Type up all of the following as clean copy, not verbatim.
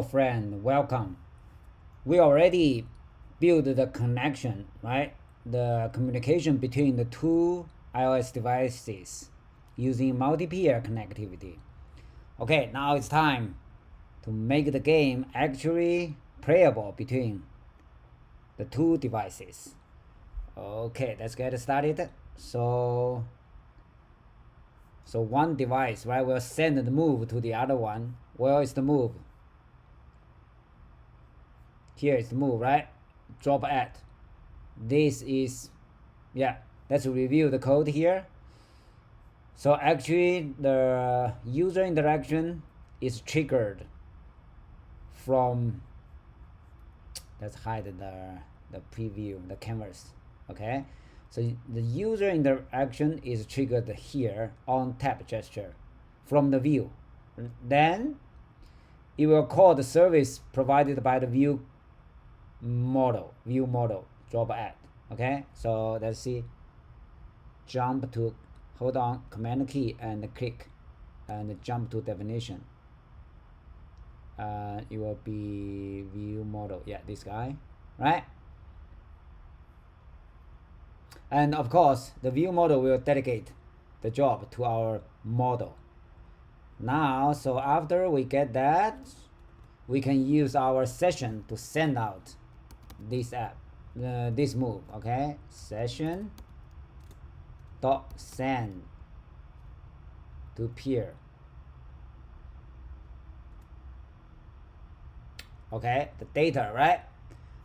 Friend, welcome. We already built the connection, right? The communication between the two iOS devices using multi-peer connectivity. Okay, now it's time to make the game actually playable between the two devices. Okay, let's get started. So one device, right, will send the move to the other one. Where is the move? Here is the move, right? Drop at. This is, yeah, let's review the code here. So actually the user interaction is triggered from, let's hide the preview, the canvas. Okay, so the user interaction is triggered here on tap gesture from the view. Then it will call the service provided by the view model drop at. Okay, so let's see, jump to, hold on command key and click and jump to definition. It will be view model, yeah, this guy, right? And of course the view model will delegate the job to our model. Now, so after we get that, we can use our session to send out this app, this move. Okay, session dot send to peer. Okay, the data, right?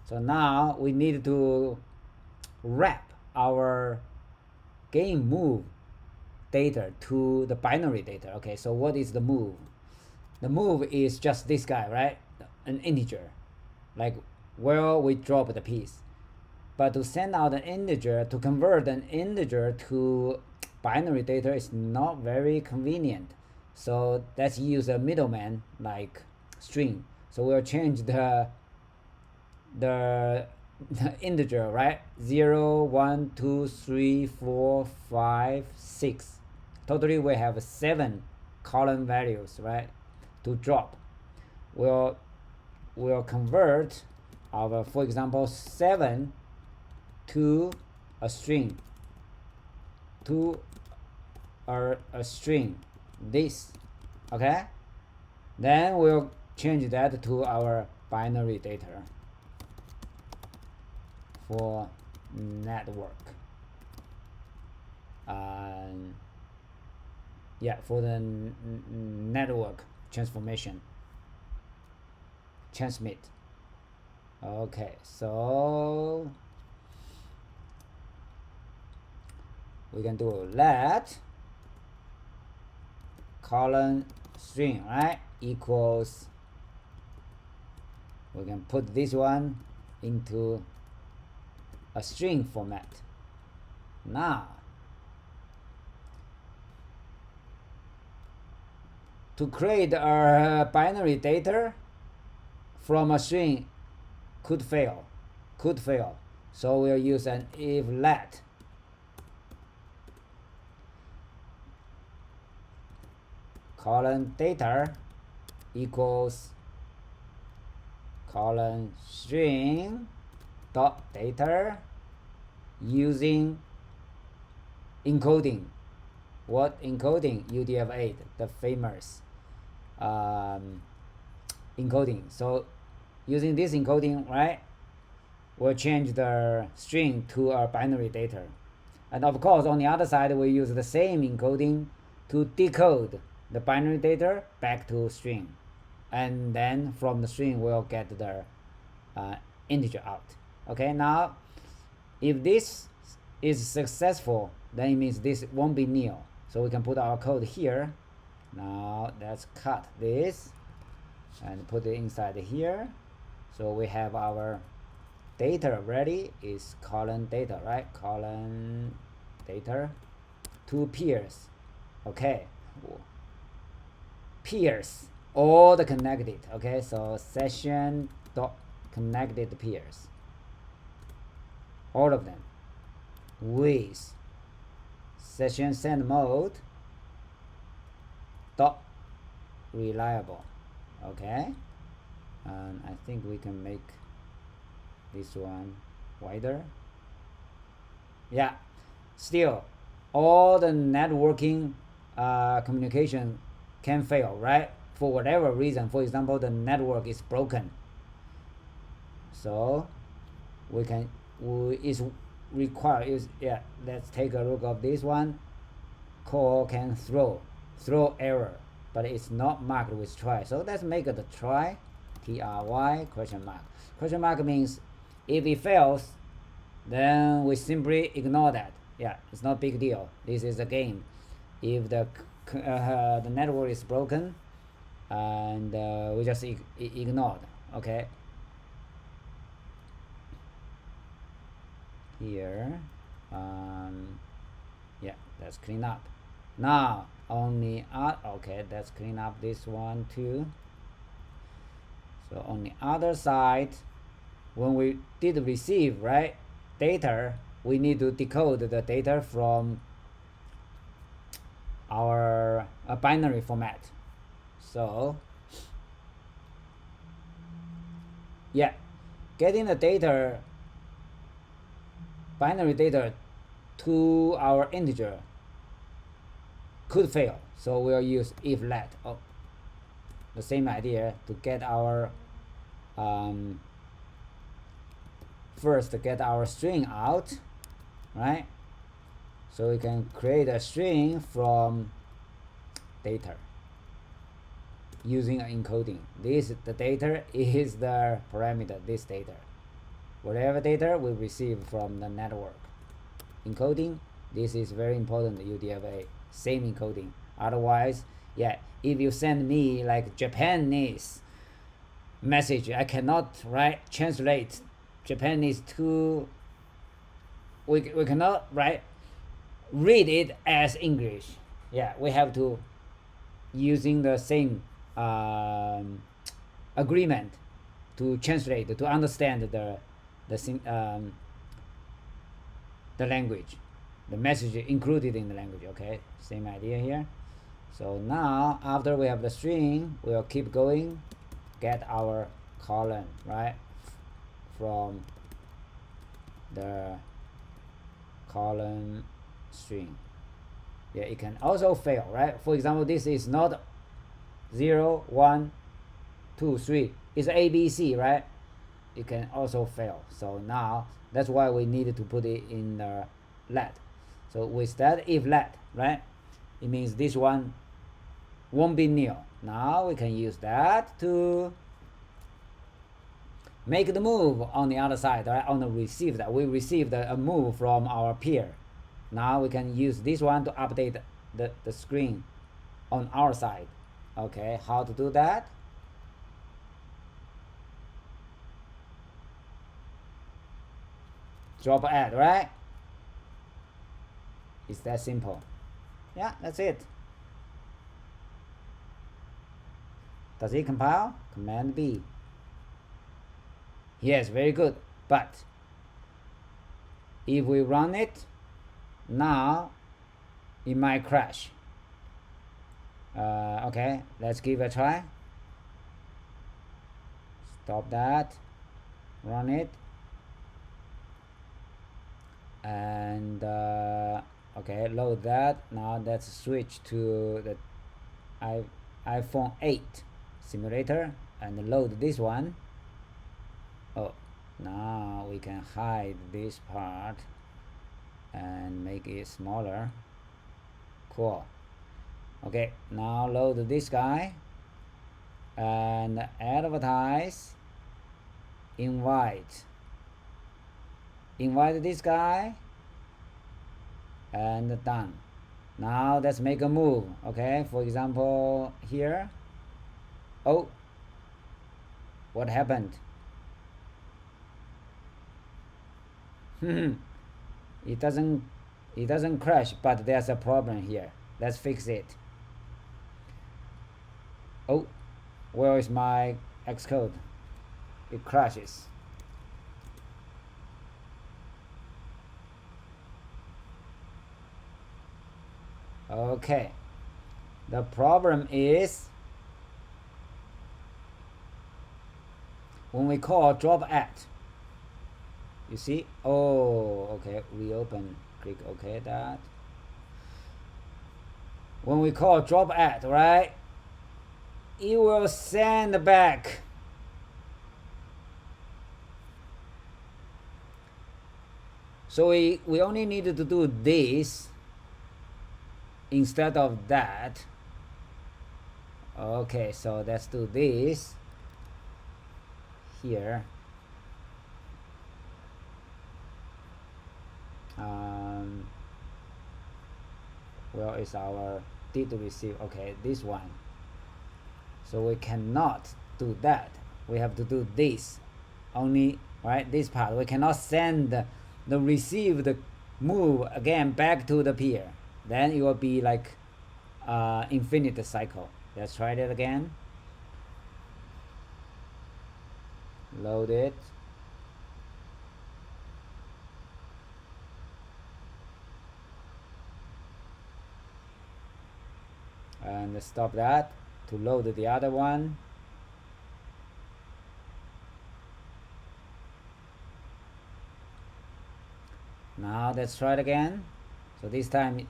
So now we need to wrap our game move data to the binary data. Okay, so what is the move? The move is just this guy, right? An integer, like where we drop the piece. But to send out an integer, to convert an integer to binary data is not very convenient. So let's use a middleman like string. So we'll change the integer, right? 0, 1, 2, 3, 4, 5, 6. Totally we have 7 column values, right? To drop. We'll convert our, for example, 7 to a string, this. Okay, then we'll change that to our binary data for network. Yeah, for the network transformation, transmit. Okay, so we can do let colon string, right, equals, we can put this one into a string format. Now to create a binary data from a string could fail. So we'll use an if let colon data equals colon string dot data using encoding. What encoding? UDF8, the famous encoding. So using this encoding, right, we'll change the string to our binary data. And of course on the other side we use the same encoding to decode the binary data back to string, and then from the string we'll get the integer out. Okay, now if this is successful, then it means this won't be nil, so we can put our code here. Now let's cut this and put it inside here. So we have our data ready, is colon data, right? Colon data, 2 peers. Okay, peers, all the connected. Okay, so session dot connected peers, all of them, with session send mode dot reliable. Okay, and I think we can make this one wider. Yeah, still all the networking communication can fail, right? For whatever reason. For example, the network is broken, so we can yeah, let's take a look of this one. Call can throw error, but it's not marked with try, so let's make it a try. TRY question mark. Question mark means if it fails, then we simply ignore that. Yeah, it's not a big deal. This is a game. If the network is broken, and we just ignore it. Okay. Here, yeah, let's clean up. Now on the okay, let's clean up this one too. So on the other side, when we did receive, right, data, we need to decode the data from our binary format. So yeah, getting the data, binary data, to our integer could fail, so we'll use if let. Oh, the same idea to get our first get our string out, right? So we can create a string from data using an encoding. The data is the parameter, this data. Whatever data we receive from the network. Encoding, this is very important. UDFA, same encoding. Otherwise, yeah, if you send me like Japanese message, I cannot translate Japanese to, we cannot read it as English. Yeah, we have to using the same agreement to translate, to understand the language, the message included in the language. Okay, same idea here. So now after we have the string, we'll keep going, get our colon, right, from the colon string. Yeah, it can also fail, right? For example, this is not 0, 1, 2, 3, it's ABC, right? It can also fail. So now that's why we needed to put it in the let. So with that if let, right, it means this one won't be nil. Now we can use that to make the move on the other side, right? On the received, we received a move from our peer. Now we can use this one to update the screen on our side. Okay, how to do that? Drop add, right? It's that simple. Yeah, that's it. Does it compile? Command B. Yes, very good. But if we run it now, it might crash. Okay, let's give it a try. Stop that, run it, and okay, load that. Now let's switch to the iPhone 8 simulator and load this one. Oh, now we can hide this part and make it smaller. Cool. Okay, now load this guy and advertise, invite this guy, and done. Now let's make a move. Okay, for example here. Oh, what happened? it doesn't crash, but there's a problem here. Let's fix it. Oh, where is my Xcode? It crashes. Okay, the problem is when we call drop at, you see, oh, okay, reopen, click OK that. When we call drop at, right, it will send back so we only needed to do this instead of that. Okay, so let's do this here. Where is our did receive? Okay, this one. So we cannot do that. We have to do this only, right? This part we cannot send the received move again back to the peer. Then it will be like infinite cycle. Let's try that again. Load it. And stop that to load the other one. Now let's try it again. So this time,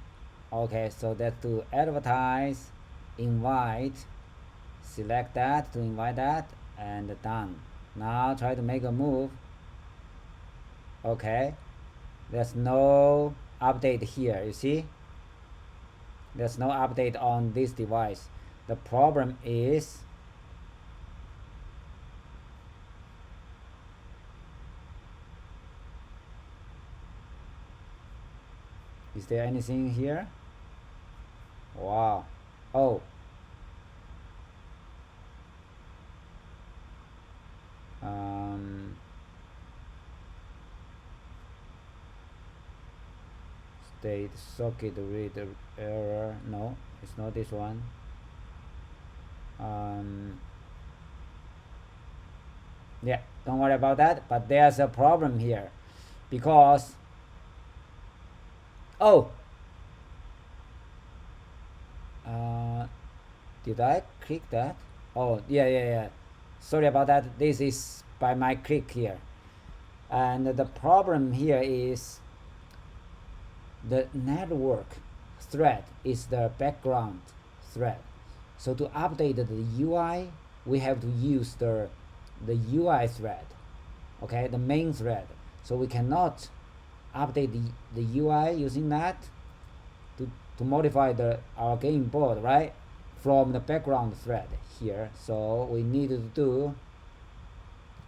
okay, so let's do advertise, invite, select that to invite that, and done. Now try to make a move. Okay, there's no update here, you see? There's no update on this device. The problem is there anything here? Wow. Oh. State socket reader error. No, it's not this one. Yeah, don't worry about that, but there's a problem here because did I click that? Oh, yeah. Sorry about that. This is by my click here. And the problem here is the network thread is the background thread. So to update the UI, we have to use the UI thread, okay, the main thread. So we cannot update the UI using that to modify our game board, right, from the background thread here. So we need to do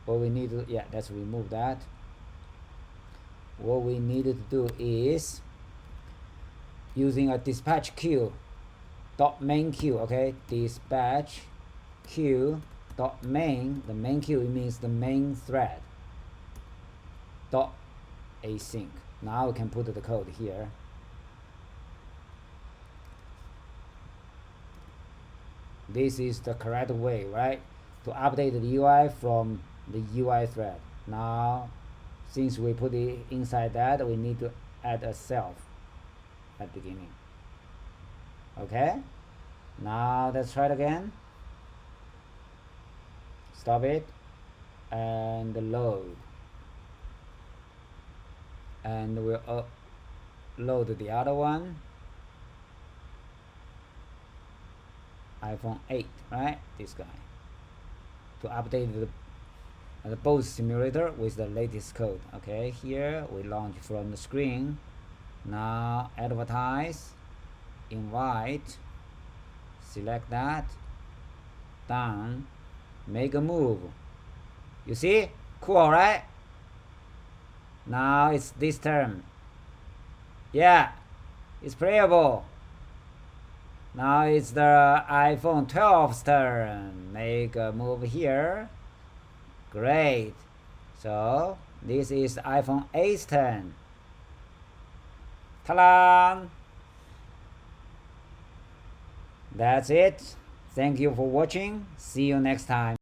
what we need to, yeah, let's remove that. What we needed to do is using a DispatchQueue.main queue, okay, DispatchQueue.main, the main queue, it means the main thread .async. Now we can put the code here. This is the correct way, right, to update the UI from the UI thread. Now, since we put it inside that, we need to add a self at the beginning. Okay, now let's try it again. Stop it and load, and we'll load the other one, iPhone 8, right, this guy, to update the both simulator with the latest code. Okay, here we launch from the screen. Now advertise, invite, select that, done, make a move. You see, cool, right? Now it's this turn. Yeah, it's playable. Now it's the iPhone 12's turn. Make a move here. Great. So this is iPhone 8's turn. Ta-da! That's it. Thank you for watching. See you next time.